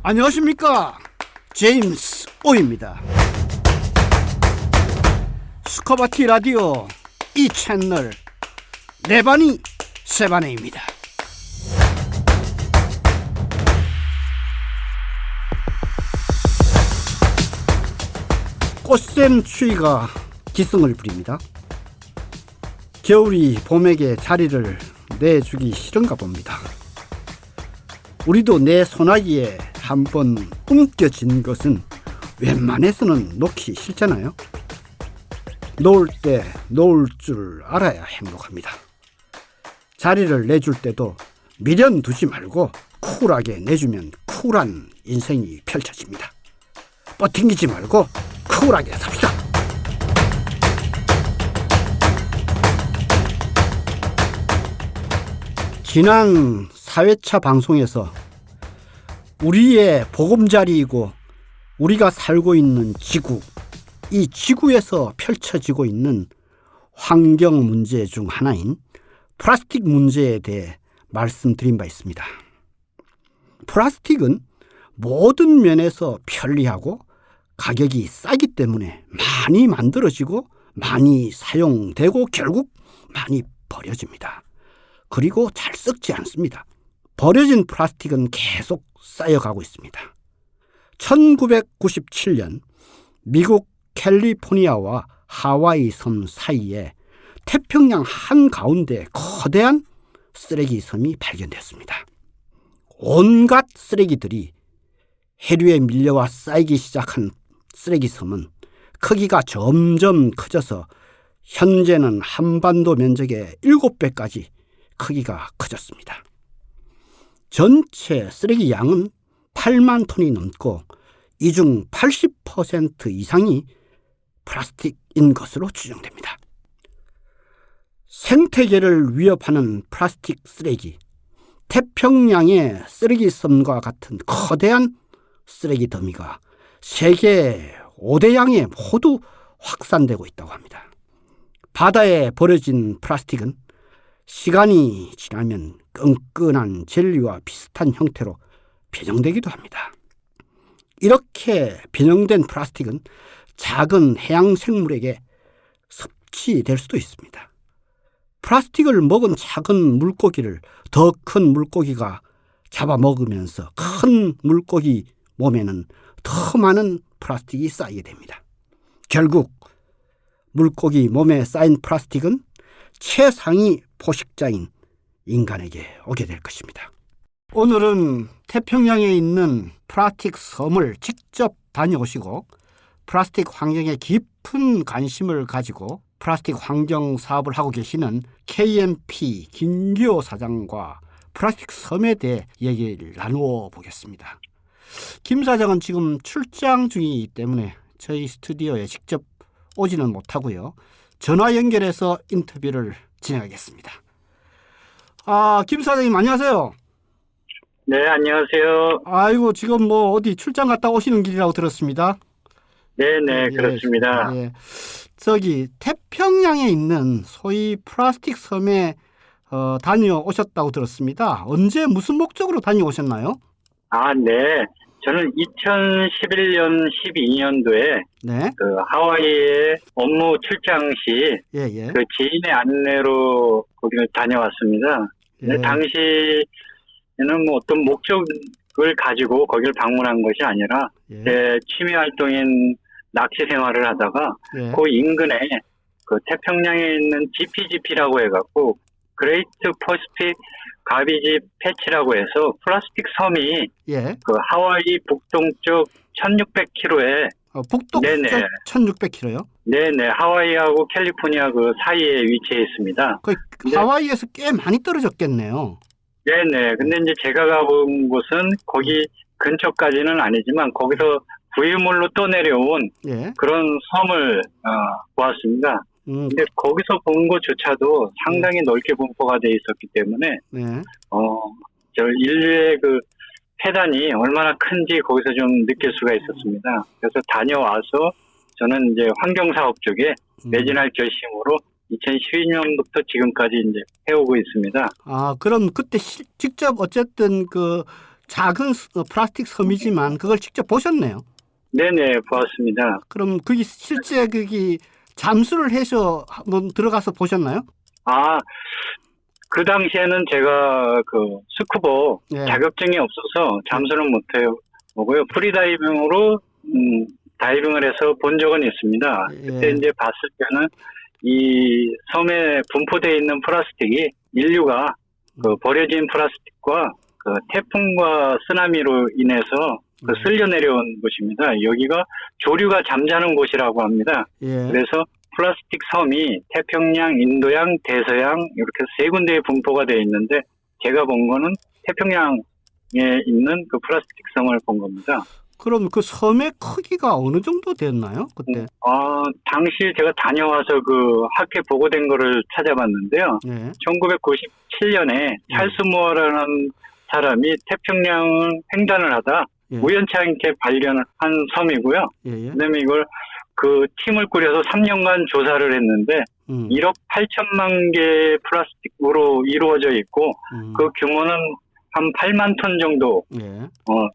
안녕하십니까, 제임스 오입니다. 스쿠바티 라디오 이 채널 네바니 세바네입니다. 꽃샘 추위가 기승을 부립니다. 겨울이 봄에게 자리를 내주기 싫은가 봅니다. 우리도 내 소나기에 한번 움켜진 것은 웬만해서는 놓기 싫잖아요. 놓을 때 놓을 줄 알아야 행복합니다. 자리를 내줄 때도 미련 두지 말고 쿨하게 내주면 쿨한 인생이 펼쳐집니다. 뻗팅기지 말고 쿨하게 삽시다. 지난 4회차 방송에서 우리의 보금자리이고 우리가 살고 있는 지구, 이 지구에서 펼쳐지고 있는 환경 문제 중 하나인 플라스틱 문제에 대해 말씀드린 바 있습니다. 플라스틱은 모든 면에서 편리하고 가격이 싸기 때문에 많이 만들어지고 많이 사용되고 결국 많이 버려집니다. 그리고 잘 썩지 않습니다. 버려진 플라스틱은 계속 쌓여가고 있습니다. 1997년 미국 캘리포니아와 하와이 섬 사이에 태평양 한가운데 거대한 쓰레기 섬이 발견됐습니다. 온갖 쓰레기들이 해류에 밀려와 쌓이기 시작한 쓰레기 섬은 크기가 점점 커져서 현재는 한반도 면적의 7배까지 크기가 커졌습니다. 전체 쓰레기 양은 8만 톤이 넘고 이 중 80% 이상이 플라스틱인 것으로 추정됩니다. 생태계를 위협하는 플라스틱 쓰레기, 태평양의 쓰레기 섬과 같은 거대한 쓰레기 더미가 세계 5대양에 모두 확산되고 있다고 합니다. 바다에 버려진 플라스틱은 시간이 지나면 끈끈한 젤리와 비슷한 형태로 변형되기도 합니다. 이렇게 변형된 플라스틱은 작은 해양 생물에게 섭취될 수도 있습니다. 플라스틱을 먹은 작은 물고기를 더 큰 물고기가 잡아먹으면서 큰 물고기 몸에는 더 많은 플라스틱이 쌓이게 됩니다. 결국 물고기 몸에 쌓인 플라스틱은 최상위 포식자인 인간에게 오게 될 것입니다. 오늘은 태평양에 있는 플라스틱 섬을 직접 다녀오시고 플라스틱 환경에 깊은 관심을 가지고 플라스틱 환경 사업을 하고 계시는 KMP 김기호 사장과 플라스틱 섬에 대해 얘기를 나누어 보겠습니다. 김 사장은 지금 출장 중이기 때문에 저희 스튜디오에 직접 오지는 못하고요. 전화 연결해서 인터뷰를 진행하겠습니다. 김 사장님 안녕하세요. 네, 안녕하세요. 아이고, 지금 뭐 어디 출장 갔다 오시는 길이라고 들었습니다. 네네, 그렇습니다. 예. 저기 태평양에 있는 소위 플라스틱 섬에 다녀오셨다고 들었습니다. 언제 무슨 목적으로 다녀오셨나요? 네. 저는 2011년, 12년도에 네. 그 하와이에 업무 출장 시 예. 그 지인의 안내로 거기를 다녀왔습니다. 근데 당시에는 뭐 어떤 목적을 가지고 거기를 방문한 것이 아니라 제 취미 활동인 낚시 생활을 하다가 그 인근에 그 태평양에 있는 GPGP라고 해갖고 그레이트 퍼시픽 가비지 패치라고 해서 플라스틱 섬이 그 하와이 북동쪽 1600km에 북동쪽 1600km요? 네네, 하와이하고 캘리포니아 그 사이에 위치해 있습니다. 하와이에서 꽤 많이 떨어졌겠네요. 네네. 근데 이제 제가 가본 곳은 거기 근처까지는 아니지만 거기서 부유물로 떠내려온 그런 섬을 보았습니다. 근데 거기서 본 것조차도 상당히 넓게 분포가 돼 있었기 때문에 저 인류의 그 폐단이 얼마나 큰지 거기서 좀 느낄 수가 있었습니다. 그래서 다녀와서 저는 이제 환경사업 쪽에 매진할 결심으로 2012년부터 지금까지 이제 해오고 있습니다. 그럼 그때 직접 어쨌든 그 작은 플라스틱 섬이지만 그걸 직접 보셨네요. 네네, 보았습니다. 그럼 그게 실제 그게 잠수를 해서 한번 들어가서 보셨나요? 아, 그 당시에는 제가 그 스쿠버 예. 자격증이 없어서 잠수는 못해요. 보고요. 프리다이빙으로 다이빙을 해서 본 적은 있습니다. 그때 예. 이제 봤을 때는 이 섬에 분포되어 있는 플라스틱이 인류가 그 버려진 플라스틱과 그 태풍과 쓰나미로 인해서 그 쓸려 내려온 곳입니다. 여기가 조류가 잠자는 곳이라고 합니다. 예. 그래서 플라스틱 섬이 태평양, 인도양, 대서양 이렇게 세 군데에 분포가 되어 있는데 제가 본 거는 태평양에 있는 그 플라스틱 섬을 본 겁니다. 그럼 그 섬의 크기가 어느 정도 됐나요? 그때? 당시 제가 다녀와서 그 학회 보고된 거를 찾아봤는데요. 네. 1997년에 찰스 무어라는 사람이 태평양을 횡단을 하다 예. 우연치 않게 발견한 섬이고요. 예. 그다음에 이걸 그 팀을 꾸려서 3년간 조사를 했는데 1억 8천만 개의 플라스틱으로 이루어져 있고 그 규모는 한 8만 톤 정도 예.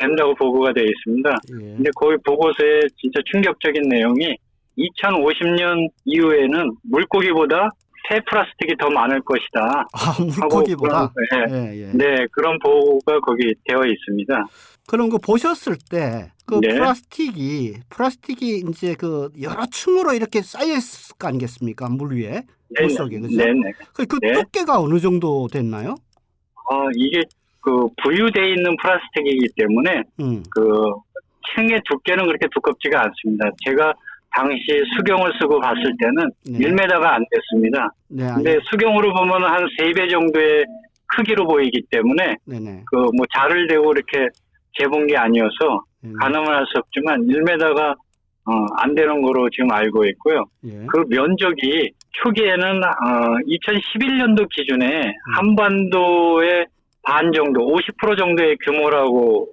된다고 보고가 되어 있습니다. 예. 근데 거기 보고서에 진짜 충격적인 내용이 2050년 이후에는 물고기보다 새 플라스틱이 더 많을 것이다. 물고기보다? 네, 그런 보고가 거기 되어 있습니다. 그럼 그 보셨을 때 그 네. 플라스틱이 이제 그 여러 층으로 이렇게 쌓여 있을 거 아니겠습니까? 물 위에, 물 속에, 그죠? 네네. 그 네. 두께가 어느 정도 됐나요? 이게 그 부유되어 있는 플라스틱이기 때문에 그 층의 두께는 그렇게 두껍지가 않습니다. 제가 당시 수경을 쓰고 봤을 때는 1m가 안 됐습니다. 네. 근데 수경으로 보면 한 3배 정도의 크기로 보이기 때문에 그 뭐 자를 대고 이렇게 재본 게 아니어서 가늠을 할 수 없지만 1m가 안 되는 거로 지금 알고 있고요. 예. 그 면적이 초기에는 2011년도 기준에 한반도의 반 정도, 50% 정도의 규모라고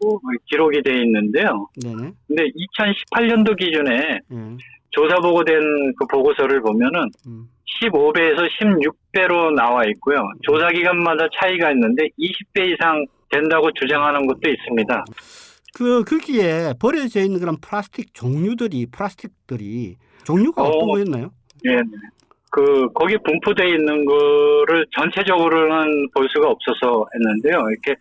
기록이 되어 있는데요. 네네. 근데 2018년도 기준에 조사 보고된 그 보고서를 보면은 15배에서 16배로 나와 있고요. 조사 기간마다 차이가 있는데 20배 이상 된다고 주장하는 것도 있습니다. 거기에 버려져 있는 그런 플라스틱들이 종류가 어떤 거였나요? 네. 거기 분포되어 있는 거를 전체적으로는 볼 수가 없어서 했는데요. 이렇게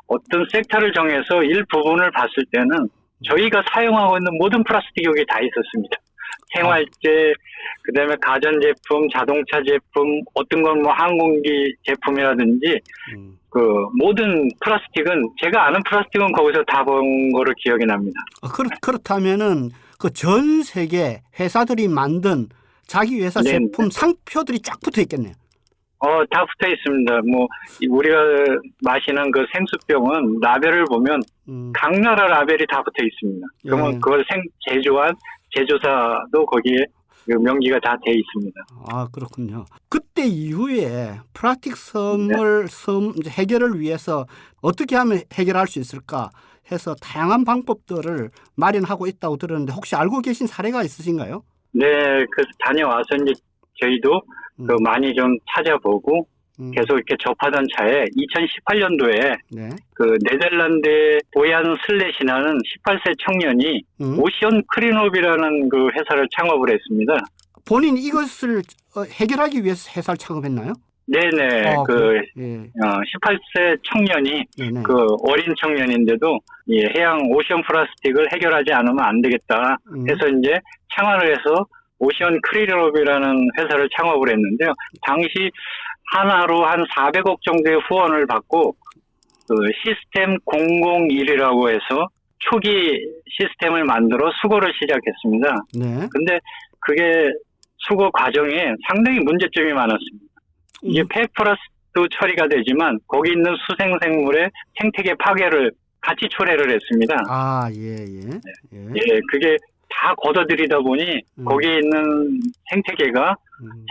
어떤 섹터를 정해서 일부분을 봤을 때는 저희가 사용하고 있는 모든 플라스틱이 여기 다 있었습니다. 생활재, 그다음에 가전제품, 자동차 제품, 어떤 건 뭐 항공기 제품이라든지 그 모든 플라스틱은 제가 아는 플라스틱은 거기서 다 본 거를 기억이 납니다. 그렇다면은 그 전 세계 회사들이 만든 자기 회사 제품 상표들이 쫙 붙어 있겠네요. 다 붙어 있습니다. 뭐 우리가 마시는 그 생수병은 라벨을 보면 각 나라 라벨이 다 붙어 있습니다. 그러면 그걸 제조한 제조사도 거기에 명기가 다 돼 있습니다. 그렇군요. 그때 이후에 플라스틱 섬 해결을 위해서 어떻게 하면 해결할 수 있을까 해서 다양한 방법들을 마련하고 있다고 들었는데 혹시 알고 계신 사례가 있으신가요? 네, 그래서 다녀와서 이제 저희도 그 많이 좀 찾아보고 계속 이렇게 접하던 차에 2018년도에 그 네덜란드의 보얀 슬렛이라는 18세 청년이 오션 클린업이라는 그 회사를 창업을 했습니다. 본인 이것을 해결하기 위해서 회사를 창업했나요? 네네. 18세 청년이 그 어린 청년인데도 해양 오션 플라스틱을 해결하지 않으면 안 되겠다 해서 이제 창안을 해서 오션 클린업이라는 회사를 창업을 했는데요. 당시 하나로 한 400억 정도의 후원을 받고 그 시스템 001이라고 해서 초기 시스템을 만들어 수거를 시작했습니다. 근데 그게 수거 과정에 상당히 문제점이 많았습니다. 이게 폐플라스틱도 처리가 되지만 거기 있는 수생생물의 생태계 파괴를 같이 초래를 했습니다. 그게 다 걷어들이다 보니 거기에 있는 생태계가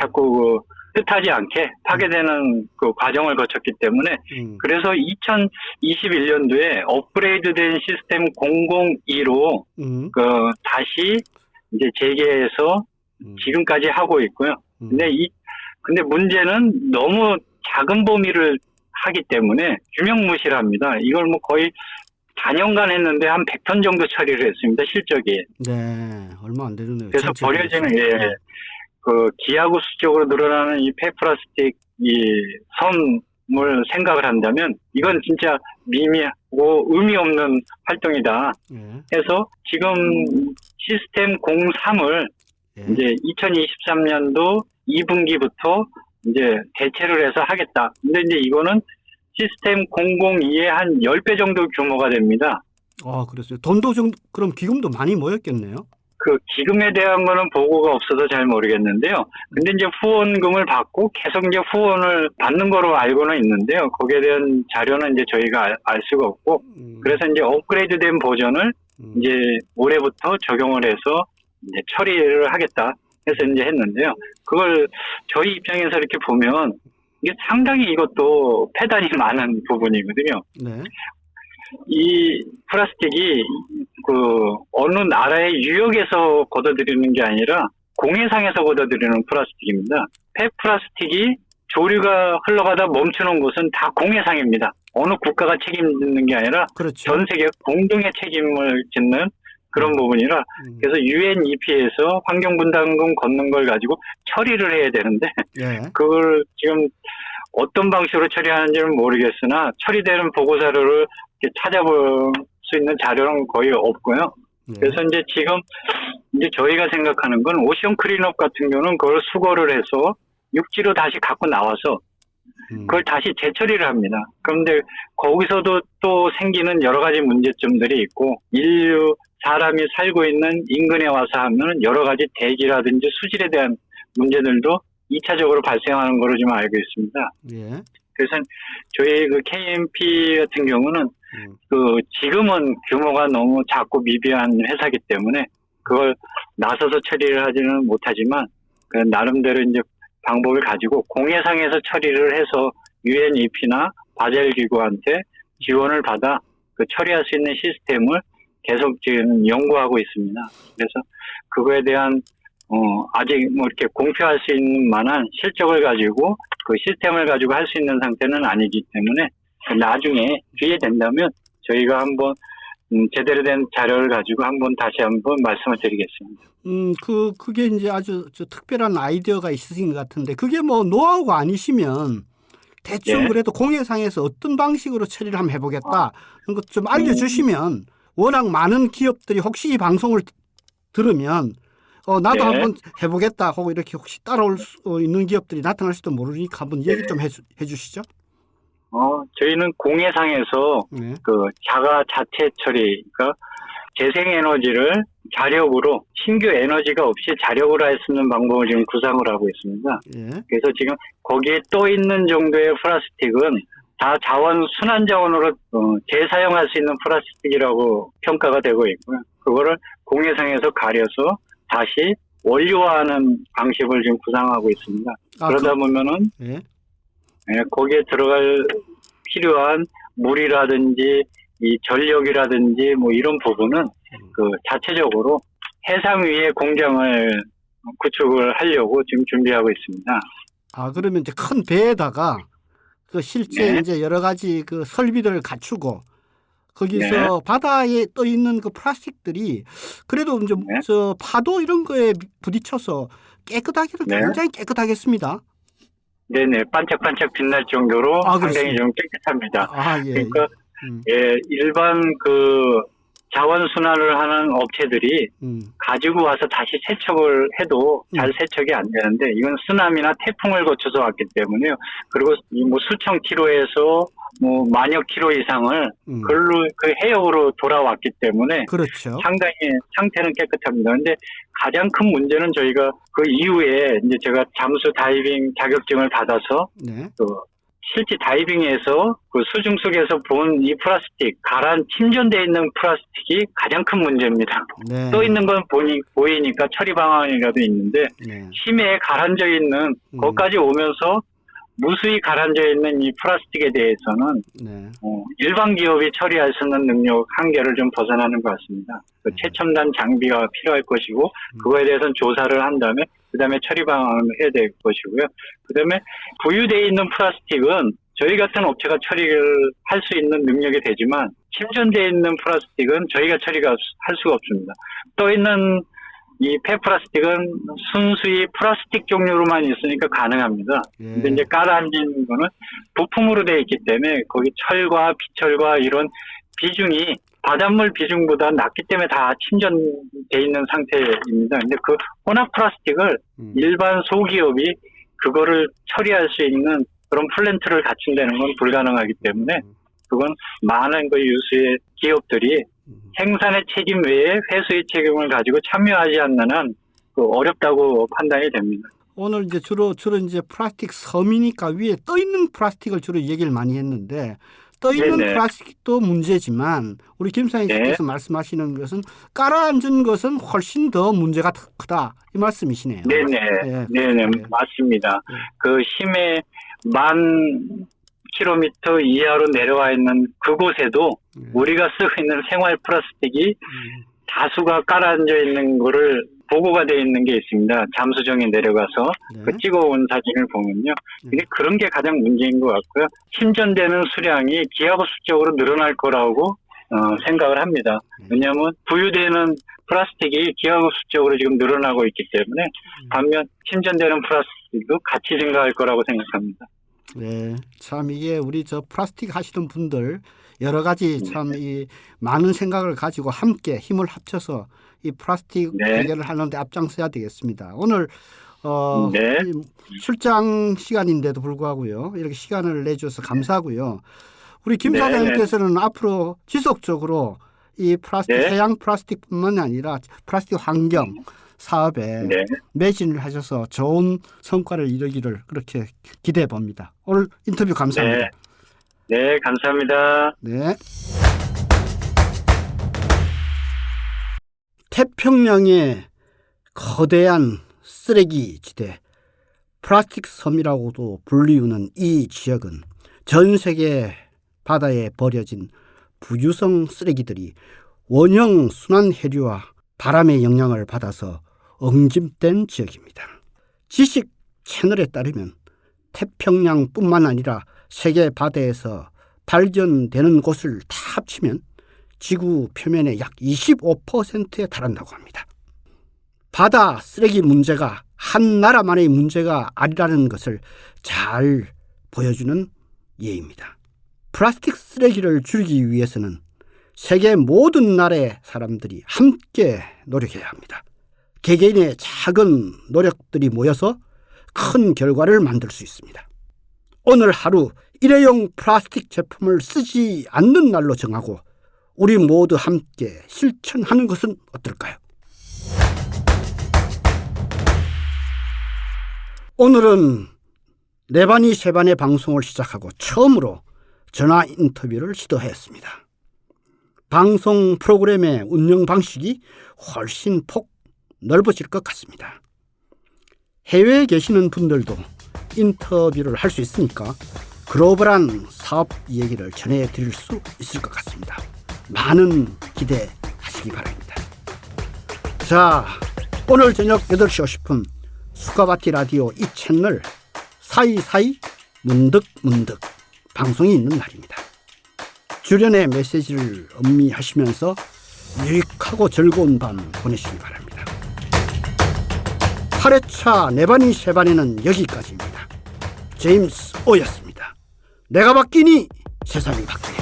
자꾸 뜻하지 않게 파괴되는 그 과정을 거쳤기 때문에 그래서 2021년도에 업그레이드된 시스템 002로 다시 이제 재개해서 지금까지 하고 있고요. 근데 문제는 너무 작은 범위를 하기 때문에 유명무실합니다. 이걸 뭐 거의 4년간 했는데 한 100톤 정도 처리를 했습니다. 실적이. 네, 얼마 안 되네요. 그래서 버려지는 그 기하급수적으로 늘어나는 이 폐플라스틱 이 섬을 생각을 한다면 이건 진짜 미미하고 의미 없는 활동이다. 해서 지금 시스템 03을 이제 2023년도 2분기부터 이제 대체를 해서 하겠다. 근데 이제 이거는 시스템 002의 한 10배 정도 규모가 됩니다. 아, 그랬어요. 돈도 좀, 그럼 기금도 많이 모였겠네요? 그 기금에 대한 거는 보고가 없어서 잘 모르겠는데요. 근데 이제 후원금을 받고 계속 이제 후원을 받는 거로 알고는 있는데요. 거기에 대한 자료는 이제 저희가 알 수가 없고, 그래서 이제 업그레이드된 버전을 이제 올해부터 적용을 해서 이제 처리를 하겠다 해서 이제 했는데요. 그걸 저희 입장에서 이렇게 보면 이게 상당히 이것도 폐단이 많은 부분이거든요. 네. 이 플라스틱이 그 어느 나라의 유역에서 걷어들이는 게 아니라 공해상에서 걷어들이는 플라스틱입니다. 폐플라스틱이 조류가 흘러가다 멈추는 곳은 다 공해상입니다. 어느 국가가 책임지는 게 아니라 그렇죠. 전 세계 공동의 책임을 짓는 그런 부분이라 그래서 UNEP에서 환경분담금 걷는 걸 가지고 처리를 해야 되는데 그걸 지금 어떤 방식으로 처리하는지는 모르겠으나 처리되는 보고자료를 찾아볼 수 있는 자료는 거의 없고요. 그래서 이제 지금 이제 저희가 생각하는 건 오션 클린업 같은 경우는 그걸 수거를 해서 육지로 다시 갖고 나와서 그걸 다시 재처리를 합니다. 그런데 거기서도 또 생기는 여러 가지 문제점들이 있고 사람이 살고 있는 인근에 와서 하면 여러 가지 대기라든지 수질에 대한 문제들도 2차적으로 발생하는 걸로 좀 알고 있습니다. 그래서 저희 그 KMP 같은 경우는 그 지금은 규모가 너무 작고 미비한 회사이기 때문에 그걸 나서서 처리를 하지는 못하지만 그 나름대로 이제 방법을 가지고 공해상에서 처리를 해서 UNEP나 바젤 기구한테 지원을 받아 그 처리할 수 있는 시스템을 계속 지금 연구하고 있습니다. 그래서 그거에 대한 아직 뭐 이렇게 공표할 수 있는 만한 실적을 가지고 그 시스템을 가지고 할 수 있는 상태는 아니기 때문에 나중에 기회 된다면 저희가 한번 제대로 된 자료를 가지고 다시 한번 말씀을 드리겠습니다. 그게 이제 아주 특별한 아이디어가 있으신 것 같은데 그게 뭐 노하우가 아니시면 대충 그래도 공해상에서 어떤 방식으로 처리를 한번 해보겠다 그런 것 좀 알려주시면 워낙 많은 기업들이 혹시 이 방송을 들으면 나도 한번 해보겠다 하고 이렇게 혹시 따라올 수 있는 기업들이 나타날 수도 모르니까 한번 얘기 좀 해주시죠. 저희는 공해상에서 그 자체 처리, 그러니까 재생에너지를 자력으로 신규 에너지가 없이 자력으로 할 수 있는 방법을 지금 구상을 하고 있습니다. 그래서 지금 거기에 떠 있는 정도의 플라스틱은 다 순환 자원으로 재사용할 수 있는 플라스틱이라고 평가가 되고 있고요. 그거를 공해상에서 가려서 다시 원료화하는 방식을 지금 구상하고 있습니다. 그러다 보면은 거기에 들어갈 필요한 물이라든지 이 전력이라든지 뭐 이런 부분은 그 자체적으로 해상 위에 공장을 구축을 하려고 지금 준비하고 있습니다. 그러면 이제 큰 배에다가 그 실제 이제 여러 가지 그 설비들을 갖추고 거기서 바다에 떠 있는 그 플라스틱들이 그래도 이제 저 파도 이런 거에 부딪혀서 깨끗하기는 굉장히 깨끗하겠습니다. 네네, 반짝반짝 빛날 정도로 상당히 좀 깨끗합니다. 그러니까 일반 그 자원 순환을 하는 업체들이 가지고 와서 다시 세척을 해도 잘 세척이 안 되는데 이건 쓰나미나 태풍을 거쳐서 왔기 때문에요. 그리고 뭐 수천 킬로에서 뭐 만여 킬로 이상을 그 해역으로 돌아왔기 때문에 상당히 상태는 깨끗합니다. 근데 가장 큰 문제는 저희가 그 이후에 이제 제가 잠수 다이빙 자격증을 받아서 그 실제 다이빙에서 그 수중 속에서 본 이 플라스틱, 침전되어 있는 플라스틱이 가장 큰 문제입니다. 떠 있는 건 보이니까 처리 방안이라도 있는데 심해에 가라앉아 있는 거기까지 오면서 무수히 가라앉아 있는 이 플라스틱에 대해서는 일반 기업이 처리할 수 있는 능력 한계를 좀 벗어나는 것 같습니다. 그 최첨단 장비가 필요할 것이고 그거에 대해서는 조사를 한 다음에 그다음에 처리 방안을 해야 될 것이고요. 그다음에 부유되어 있는 플라스틱은 저희 같은 업체가 처리를 할 수 있는 능력이 되지만 침전되어 있는 플라스틱은 저희가 처리가 할 수가 없습니다. 떠 있는 이 폐플라스틱은 순수히 플라스틱 종류로만 있으니까 가능합니다. 근데 이제 깔아앉은 거는 부품으로 되어 있기 때문에 거기 철과 비철과 이런 비중이 바닷물 비중보다 낮기 때문에 다 침전돼 있는 상태입니다. 근데 그 혼합 플라스틱을 일반 소기업이 그거를 처리할 수 있는 그런 플랜트를 갖춘다는 건 불가능하기 때문에 그건 많은 그 유수의 기업들이 생산의 책임 외에 회수의 책임을 가지고 참여하지 않는 한 그 어렵다고 판단이 됩니다. 오늘 이제 주로 이제 플라스틱 섬이니까 위에 떠 있는 플라스틱을 주로 얘기를 많이 했는데 떠 있는 플라스틱도 문제지만 우리 김 사장님께서 말씀하시는 것은 깔아앉은 것은 훨씬 더 문제가 크다 이 말씀이시네요. 네네 맞습니다. 그 심해 10,000km 이하로 내려와 있는 그곳에도 우리가 쓰고 있는 생활 플라스틱이 다수가 깔아앉아 있는 거를 보고가 되어 있는 게 있습니다. 잠수정에 내려가서 그 찍어온 사진을 보면요. 근데 그런 게 가장 문제인 것 같고요. 침전되는 수량이 기하급수적으로 늘어날 거라고 생각을 합니다. 왜냐하면 부유되는 플라스틱이 기하급수적으로 지금 늘어나고 있기 때문에 반면 침전되는 플라스틱도 같이 증가할 거라고 생각합니다. 네, 참 이게 우리 저 플라스틱 하시는 분들 여러 가지 참 이 많은 생각을 가지고 함께 힘을 합쳐서 이 플라스틱 해결을 하는데 앞장서야 되겠습니다. 오늘 출장 시간인데도 불구하고요. 이렇게 시간을 내주셔서 감사하고요. 우리 김 사장님께서는 앞으로 지속적으로 이 플라스틱 해양 플라스틱뿐만 아니라 플라스틱 환경 사업에 매진을 하셔서 좋은 성과를 이루기를 그렇게 기대해 봅니다. 오늘 인터뷰 감사합니다. 네, 감사합니다. 네. 태평양의 거대한 쓰레기 지대, 플라스틱 섬이라고도 불리우는 이 지역은 전 세계 바다에 버려진 부유성 쓰레기들이 원형 순환 해류와 바람의 영향을 받아서 응집된 지역입니다. 지식 채널에 따르면 태평양뿐만 아니라 세계 바다에서 발견되는 곳을 다 합치면 지구 표면의 약 25%에 달한다고 합니다. 바다 쓰레기 문제가 한 나라만의 문제가 아니라는 것을 잘 보여주는 예입니다. 플라스틱 쓰레기를 줄이기 위해서는 세계 모든 나라의 사람들이 함께 노력해야 합니다. 개개인의 작은 노력들이 모여서 큰 결과를 만들 수 있습니다. 오늘 하루 일회용 플라스틱 제품을 쓰지 않는 날로 정하고 우리 모두 함께 실천하는 것은 어떨까요? 오늘은 네바니 세반의 방송을 시작하고 처음으로 전화 인터뷰를 시도했습니다. 방송 프로그램의 운영 방식이 훨씬 폭 넓어질 것 같습니다. 해외에 계시는 분들도 인터뷰를 할 수 있으니까 글로벌한 사업 얘기를 전해드릴 수 있을 것 같습니다. 많은 기대하시기 바랍니다. 자, 오늘 저녁 8시 50분 수가바티 라디오 이 채널 사이사이 문득문득 방송이 있는 날입니다. 주련의 메시지를 음미하시면서 유익하고 즐거운 밤 보내시기 바랍니다. 8회차 네바니 세바니는 여기까지입니다. 제임스 오였습니다. 내가 바뀌니 세상이 바뀌네.